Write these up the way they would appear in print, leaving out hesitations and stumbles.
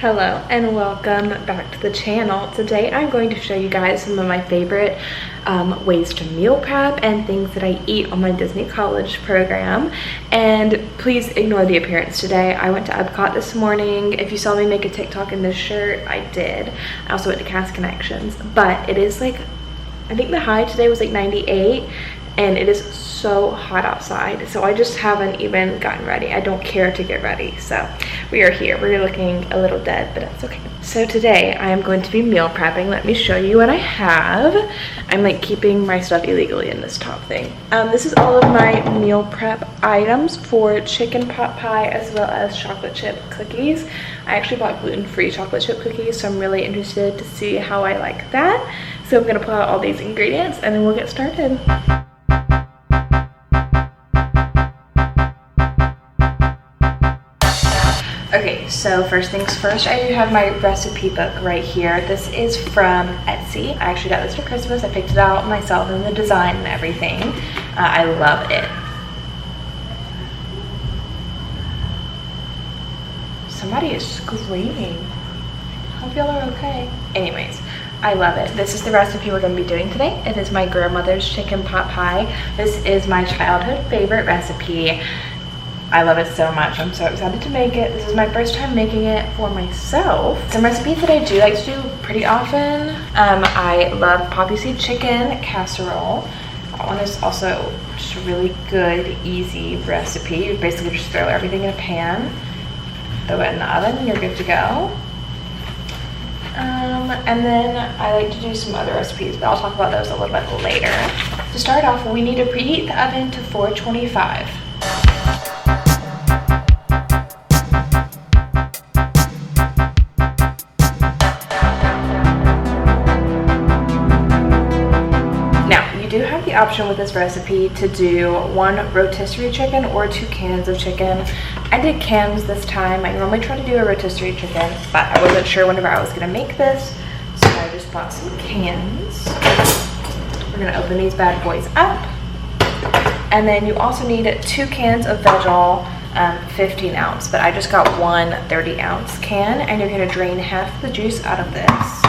Hello and welcome back to the channel. Today I'm going to show you guys some of my favorite ways to meal prep and things that I eat on my Disney College program. And please ignore the appearance today. I went to Epcot this morning. If you saw me make a TikTok in this shirt, I did. I also went to Cast Connections, but it is like, I think the high today was like 98 and it is so hot outside, so I just haven't even gotten ready. I don't care to get ready, so we are here. We're looking a little dead, but that's okay. So today I am going to be meal prepping. Let me show you what I have. I'm like keeping my stuff illegally in this top thing. This is all of my meal prep items for chicken pot pie as well as chocolate chip cookies. I actually bought gluten-free chocolate chip cookies, so I'm really interested to see how I like that. So I'm gonna pull out all these ingredients and then we'll get started. Okay, so first things first, I do have my recipe book right here. This is from Etsy. I actually got this for Christmas. I picked it out myself and the design and everything. I love it. Somebody is screaming. I hope y'all are okay. Anyways, I love it. This is the recipe we're going to be doing today. It is my grandmother's chicken pot pie. This is my childhood favorite recipe. I love it so much. I'm so excited to make it. This is my first time making it for myself. Some recipes that I do like to do pretty often. I love poppy seed chicken casserole. That one is also just a really good, easy recipe. You basically just throw everything in a pan, throw it in the oven, and you're good to go. And then I like to do some other recipes, but I'll talk about those a little bit later. To start off, we need to preheat the oven to 425. Option with this recipe to do 1 rotisserie chicken or 2 cans of chicken. I did cans this time. I normally try to do a rotisserie chicken, but I wasn't sure whenever I was going to make this, so I just bought some cans. We're going to open these bad boys up, and then you also need 2 cans of veg-all, 15 ounce, but I just got 1 30-ounce can, and you're going to drain half the juice out of this.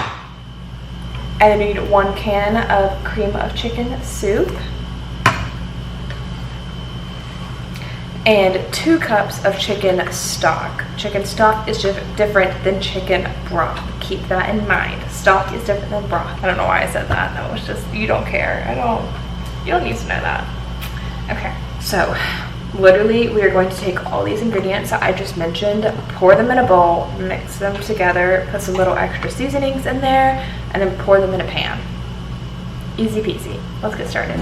And then you need 1 can of cream of chicken soup and 2 cups of chicken stock. Chicken stock is just different than chicken broth. Keep that in mind. Stock is different than broth. I don't know why I said that. That was just, you don't care. You don't need to know that. Okay, so literally we are going to take all these ingredients that I just mentioned, pour them in a bowl, mix them together, put some little extra seasonings in there, and then pour them in a pan. Easy peasy. Let's get started.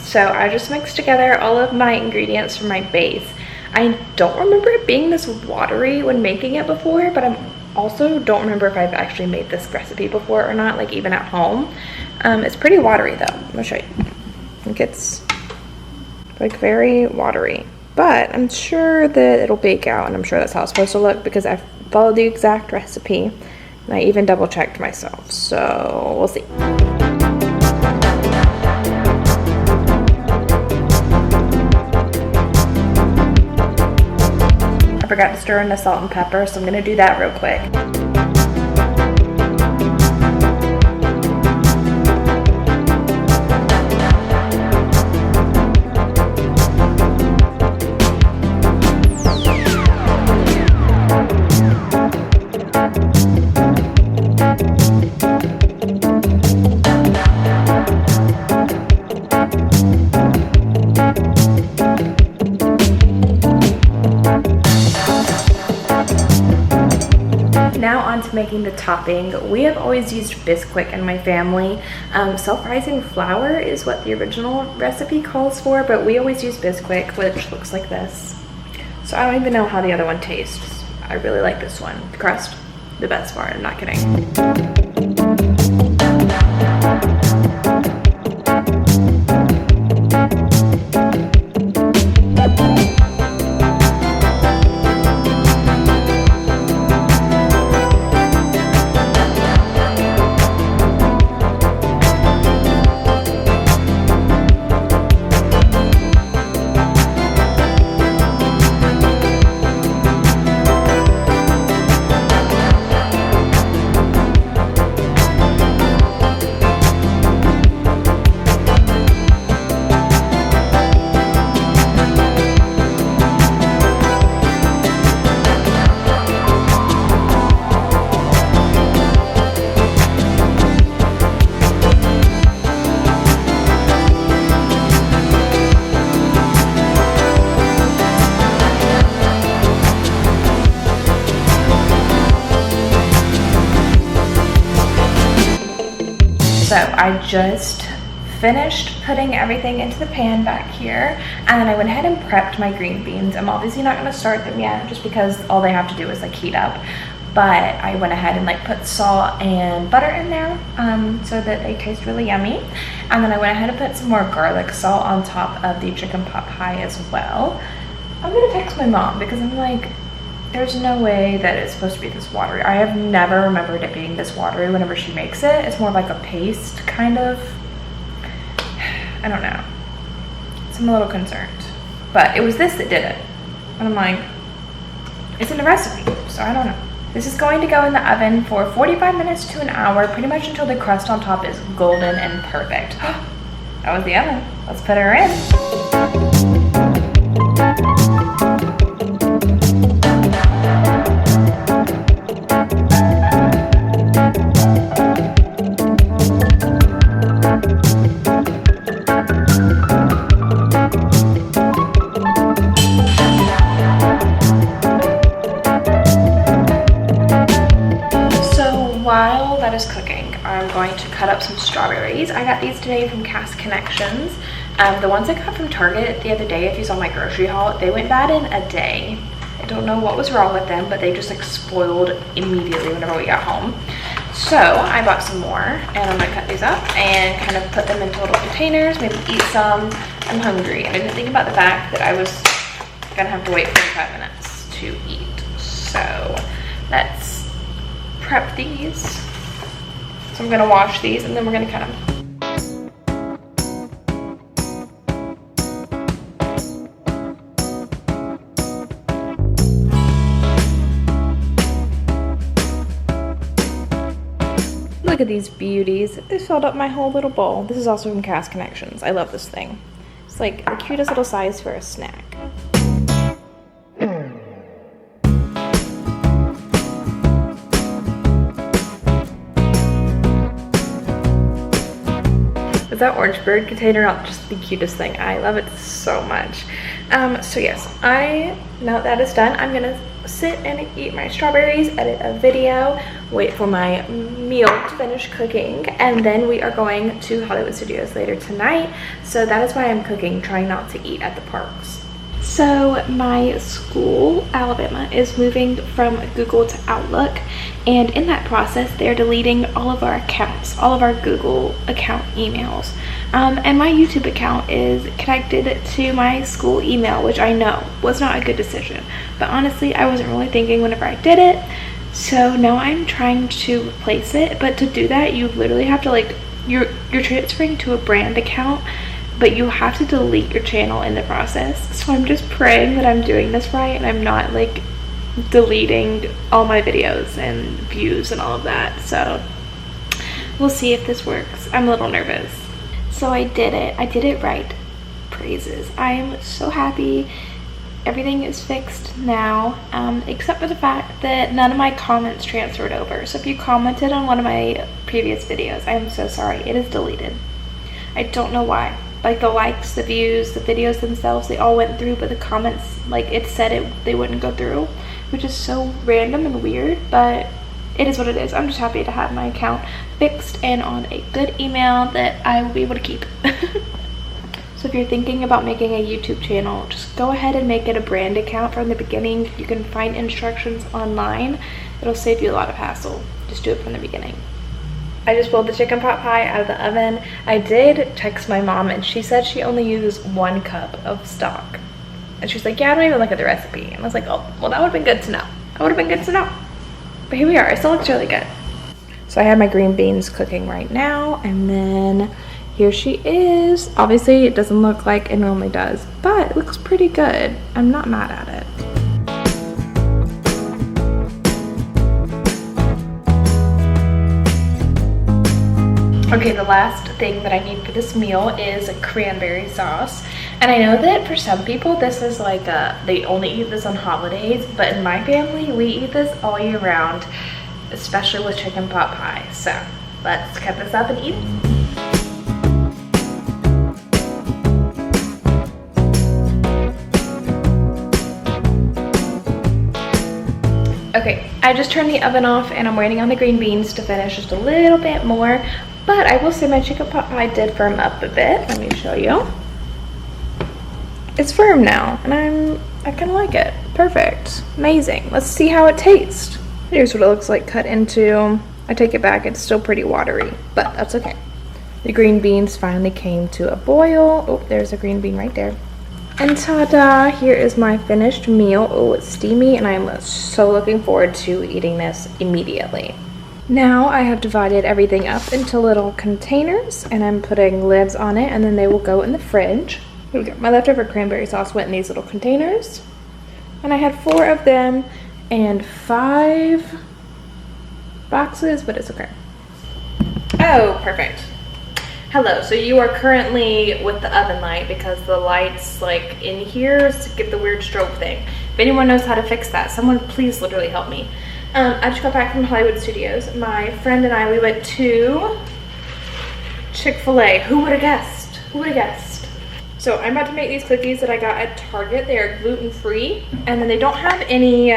So I just mixed together all of my ingredients for my base. I don't remember it being this watery when making it before, but I also don't remember if I've actually made this recipe before or not, like even at home. It's pretty watery though. I'm gonna show you. I think it's like very watery, but I'm sure that it'll bake out, and I'm sure that's how it's supposed to look because I followed the exact recipe and I even double checked myself. So we'll see. I forgot to stir in the salt and pepper, so I'm gonna do that real quick. making the topping. We have always used Bisquick in my family. Self-rising flour is what the original recipe calls for, but we always use Bisquick, which looks like this. So I don't even know how the other one tastes. I really like this one. The crust, the best part, I'm not kidding. So I just finished putting everything into the pan back here, and then I went ahead and prepped my green beans. I'm obviously not going to start them yet just because all they have to do is like heat up, but I went ahead and like put salt and butter in there so that they taste really yummy. And then I went ahead and put some more garlic salt on top of the chicken pot pie as well. I'm gonna text my mom because I'm like, there's no way that it's supposed to be this watery. I have never remembered it being this watery whenever she makes it. It's more like a paste kind of. I don't know. So I'm a little concerned. But it was this that did it. And I'm like, it's in the recipe, so I don't know. This is going to go in the oven for 45 minutes to an hour, pretty much until the crust on top is golden and perfect. That was the oven. Let's put her in. While that is cooking, I'm going to cut up some strawberries. I got these today from Cast Connections. The ones I got from Target the other day, if you saw my grocery haul, they went bad in a day. I don't know what was wrong with them, but they just like spoiled immediately whenever we got home. So I bought some more, and I'm gonna cut these up and kind of put them into little containers, maybe eat some. I'm hungry. I didn't think about the fact that I was gonna have to wait 45 minutes to eat. So let's prep these. So I'm gonna wash these and then we're gonna cut them. Look at these beauties. They filled up my whole little bowl. This is also from Cast Connections. I love this thing. It's like the cutest little size for a snack. Is that orange bird container not just the cutest thing? I love it so much. So yes, now that is done, I'm gonna sit and eat my strawberries, edit a video, wait for my meal to finish cooking, and then we are going to Hollywood Studios later tonight. So that is why I'm cooking, trying not to eat at the parks. So my school, Alabama, is moving from Google to Outlook, and in that process they're deleting all of our accounts, all of our Google account emails, and my YouTube account is connected to my school email, which I know was not a good decision, but honestly I wasn't really thinking whenever I did it. So now I'm trying to replace it, but to do that you literally have to like, you're transferring to a brand account, but you have to delete your channel in the process. So I'm just praying that I'm doing this right and I'm not like deleting all my videos and views and all of that. So we'll see if this works. I'm a little nervous. So I did it right. Praises. I am so happy. Everything is fixed now, except for the fact that none of my comments transferred over. So if you commented on one of my previous videos, I am so sorry. It is deleted. I don't know why. Like the likes, the views, the videos themselves, they all went through, but the comments, like it said they wouldn't go through, which is so random and weird, but it is what it is. I'm just happy to have my account fixed and on a good email that I will be able to keep. So if you're thinking about making a YouTube channel, just go ahead and make it a brand account from the beginning. You can find instructions online. It'll save you a lot of hassle. Just do it from the beginning. I just pulled the chicken pot pie out of the oven. I did text my mom and she said she only uses 1 cup of stock. And she's like, yeah, I don't even look at the recipe. And I was like, oh, well, that would have been good to know. That would have been good to know. But here we are. It still looks really good. So I have my green beans cooking right now. And then here she is. Obviously, it doesn't look like it normally does, but it looks pretty good. I'm not mad at it. Okay, the last thing that I need for this meal is a cranberry sauce. And I know that for some people this is like they only eat this on holidays, but in my family we eat this all year round, especially with chicken pot pie. So let's cut this up and eat it. Okay, I just turned the oven off and I'm waiting on the green beans to finish just a little bit more. But I will say my chicken pot pie did firm up a bit. Let me show you. It's firm now and I kind of like it. Perfect. Amazing. Let's see how it tastes. Here's what it looks like cut into. I take it back. It's still pretty watery, but that's okay. The green beans finally came to a boil. Oh, there's a green bean right there. And ta-da, here is my finished meal. Oh, it's steamy and I'm so looking forward to eating this immediately. Now I have divided everything up into little containers and I'm putting lids on it and then they will go in the fridge. Here we go. My leftover cranberry sauce went in these little containers and I had 4 of them and 5 boxes, but it's okay. Oh, perfect. Hello, so you are currently with the oven light because the light's like in here to get the weird strobe thing. If anyone knows how to fix that, someone please literally help me. I just got back from Hollywood Studios. My friend and I, we went to Chick-fil-A. Who would have guessed? Who would have guessed? So I'm about to make these cookies that I got at Target. They are gluten-free and then they don't have any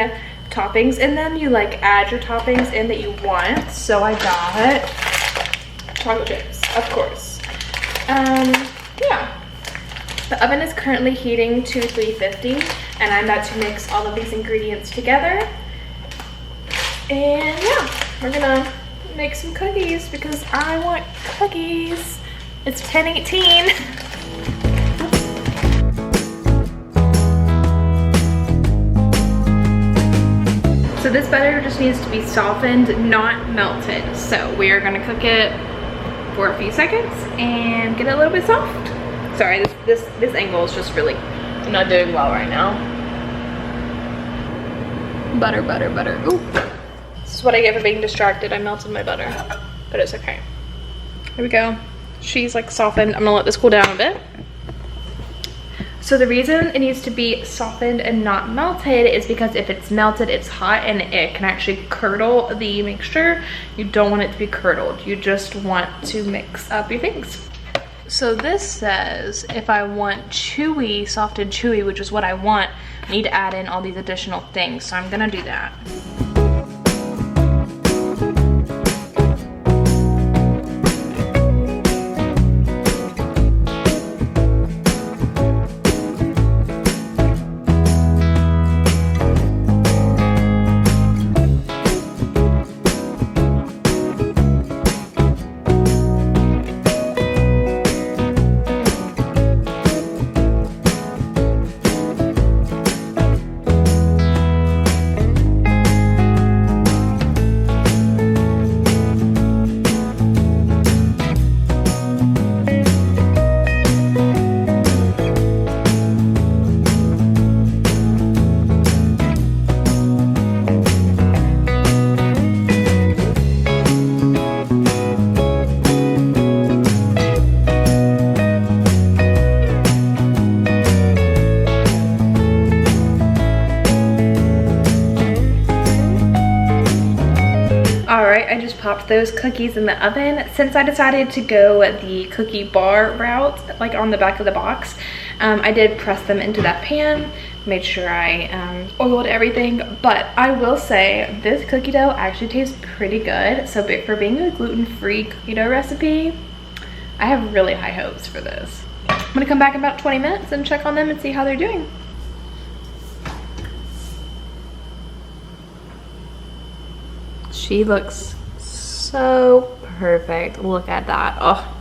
toppings in them. You like add your toppings in that you want. So I got chocolate chips, of course. Yeah. The oven is currently heating to 350 and I'm about to mix all of these ingredients together. And yeah, we're gonna make some cookies because I want cookies. It's 10:18. So this batter just needs to be softened, not melted. So we are gonna cook it for a few seconds and get it a little bit soft. Sorry, this angle is just really not doing well right now. Butter, butter, butter. Ooh. This is what I get for being distracted. I melted my butter, but it's okay. Here we go. She's like softened. I'm gonna let this cool down a bit. So the reason it needs to be softened and not melted is because if it's melted, it's hot and it can actually curdle the mixture. You don't want it to be curdled. You just want to mix up your things. So this says if I want chewy, soft and chewy, which is what I want, I need to add in all these additional things. So I'm gonna do that. Alright, I just popped those cookies in the oven. Since I decided to go the cookie bar route, like on the back of the box, I did press them into that pan, made sure I oiled everything. But I will say this cookie dough actually tastes pretty good. So for being a gluten-free cookie dough recipe, I have really high hopes for this. I'm gonna come back in about 20 minutes and check on them and see how they're doing. She looks so perfect. Look at that. Oh,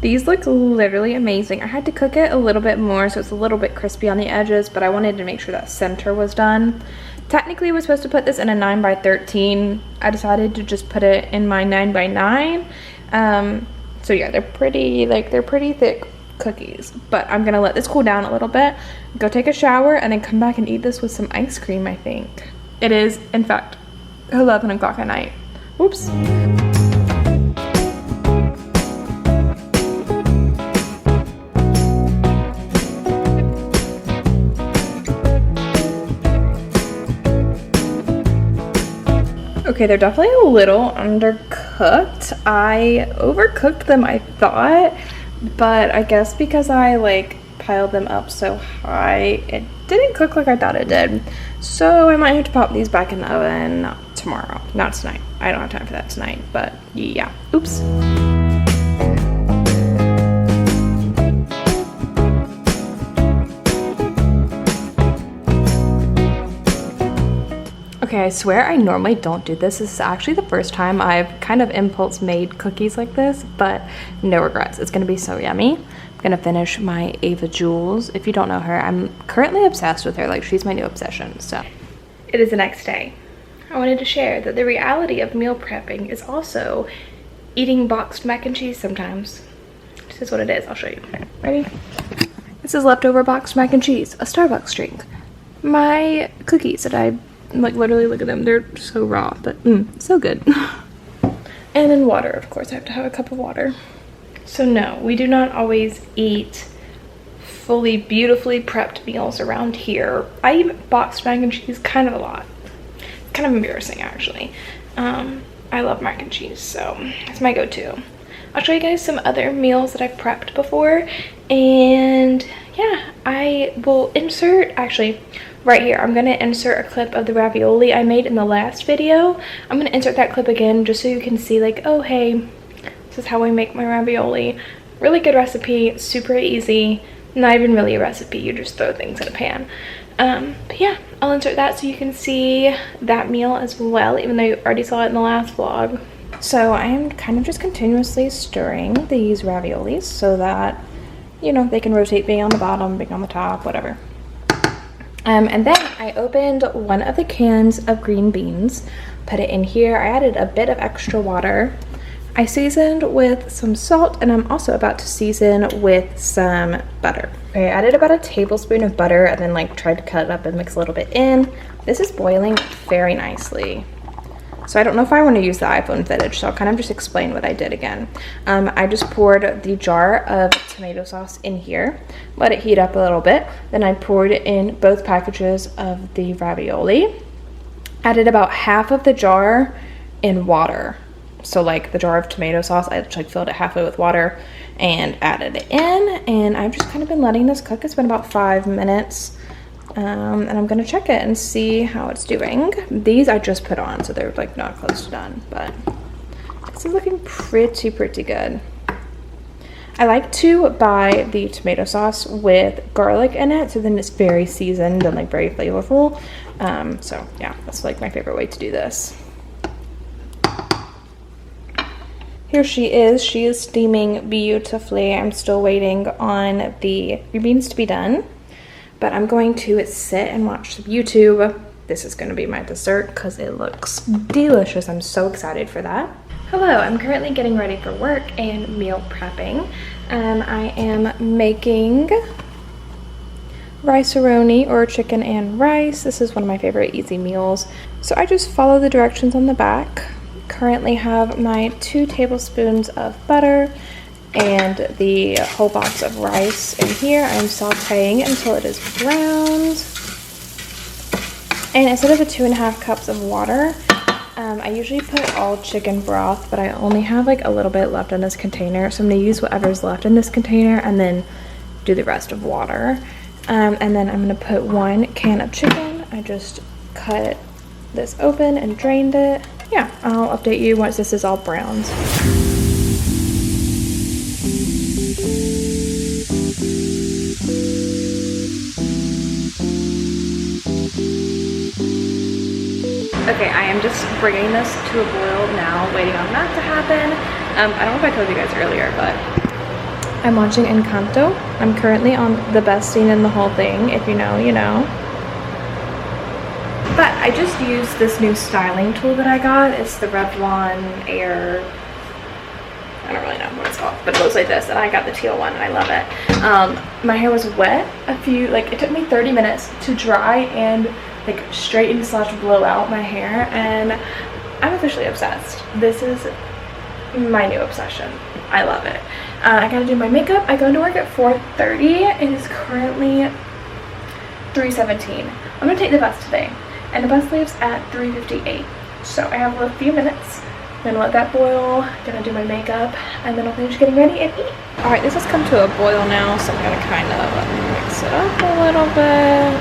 these look literally amazing. I had to cook it a little bit more so it's a little bit crispy on the edges, but I wanted to make sure that center was done. Technically I was supposed to put this in a 9x13. I decided to just put it in my 9x9. So yeah, they're pretty thick cookies, but I'm gonna let this cool down a little bit, go take a shower, and then come back and eat this with some ice cream. I think it is in fact 11 o'clock at night. Whoops. Okay, they're definitely a little undercooked. I overcooked them, I thought, but I guess because I like piled them up so high, it didn't cook like I thought it did. So I might have to pop these back in the oven tomorrow, not tonight. I don't have time for that tonight, but yeah, oops. Okay, I swear I normally don't do this. This is actually the first time I've kind of impulse made cookies like this, but no regrets. It's gonna be so yummy. I'm gonna finish my Ava Jules. If you don't know her, I'm currently obsessed with her. Like, she's my new obsession, so. It is the next day. I wanted to share that the reality of meal prepping is also eating boxed mac and cheese sometimes. This is what it is. I'll show you. Ready? This is leftover boxed mac and cheese, a Starbucks drink. My cookies that I like, literally look at them, they're so raw, but so good. And then water, of course. I have to have a cup of water. So no, we do not always eat fully beautifully prepped meals around here. I eat boxed mac and cheese kind of a lot. It's kind of embarrassing, actually. I love mac and cheese, so it's my go-to. I'll show you guys some other meals that I've prepped before, and yeah, I will insert, actually right here, I'm gonna insert a clip of the ravioli I made in the last video. I'm gonna insert that clip again just so you can see, like, oh hey, this is how I make my ravioli. Really good recipe, super easy, not even really a recipe, you just throw things in a pan. But yeah, I'll insert that so you can see that meal as well, even though you already saw it in the last vlog. So I am kind of just continuously stirring these raviolis so that, you know, they can rotate being on the bottom, being on the top, whatever. And then I opened one of the cans of green beans, put it in here. I added a bit of extra water. I seasoned with some salt, and I'm also about to season with some butter. I added about a tablespoon of butter and then like tried to cut it up and mix a little bit in. This is boiling very nicely. So I don't know if I want to use the iPhone footage, so I'll kind of just explain what I did again. I just poured the jar of tomato sauce in here, let it heat up a little bit. Then I poured in both packages of the ravioli, added about half of the jar in water. So like the jar of tomato sauce, I just like filled it halfway with water and added it in. And I've just kind of been letting this cook. It's been about 5 minutes. And I'm gonna check it and see how it's doing. These I just put on, so they're like not close to done, but this is looking pretty good. I like to buy the tomato sauce with garlic in it, so then it's very seasoned and like very flavorful. So yeah, that's like my favorite way to do this. Here she is steaming beautifully. I'm still waiting on the green beans to be done. But I'm going to sit and watch some YouTube. This is gonna be my dessert because it looks delicious. I'm so excited for that. Hello, I'm currently getting ready for work and meal prepping. I am making rice-a-roni, or chicken and rice. This is one of my favorite easy meals. So I just follow the directions on the back. Currently have my 2 tablespoons of butter and the whole box of rice in here. I'm sauteing until it is browned. And instead of the 2.5 cups of water, I usually put all chicken broth, but I only have like a little bit left in this container. So I'm gonna use whatever's left in this container and then do the rest of water. And then I'm gonna put 1 can of chicken. I just cut this open and drained it. Yeah, I'll update you once this is all browned. Okay, I am just bringing this to a boil now, waiting on that to happen. I don't know if I told you guys earlier, but I'm watching Encanto. I'm currently on the best scene in the whole thing. If you know, you know. But I just used this new styling tool that I got. It's the Revlon Air, I don't really know what it's called, but it looks like this, and I got the teal one and I love it. My hair was wet it took me 30 minutes to dry and like straighten / blow out my hair, and I'm officially obsessed. This is my new obsession. I love it. I gotta do my makeup. I go into work at 4:30. It is currently 3:17. I'm gonna take the bus today, and the bus leaves at 3:58. So I have a few minutes. I'm gonna let that boil, gonna do my makeup, and then I'll finish getting ready and eat. All right, this has come to a boil now, so I'm gonna kind of mix it up a little bit.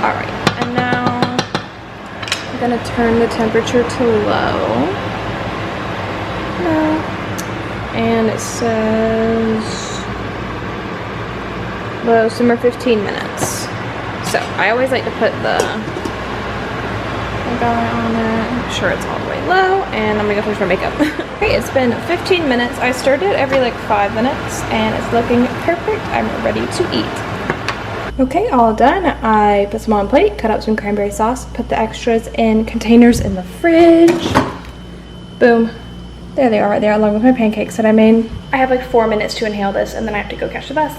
All right, and now I'm gonna turn the temperature to low. No. And it says low simmer 15 minutes. So I always like to put the guy on it, make sure it's all the way low, and I'm gonna go finish my makeup. Okay, it's been 15 minutes. I stirred it every like 5 minutes, and it's looking perfect. I'm ready to eat. Okay, all done. I put some on a plate, cut up some cranberry sauce, put the extras in containers in the fridge. Boom. There they are right there, along with my pancakes that I made. I have like 4 minutes to inhale this, and then I have to go catch the bus.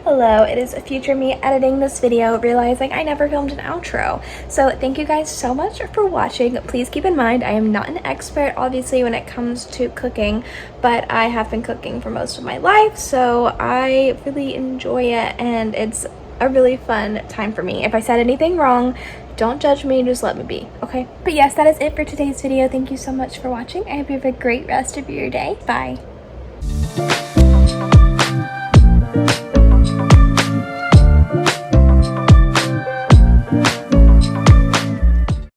Hello, it is future me editing this video, realizing I never filmed an outro. So thank you guys so much for watching. Please keep in mind, I am not an expert, obviously, when it comes to cooking, but I have been cooking for most of my life, so I really enjoy it, and it's a really fun time for me. If I said anything wrong, don't judge me, just let me be, okay? But yes, that is it for today's video. Thank you so much for watching. I hope you have a great rest of your day. Bye.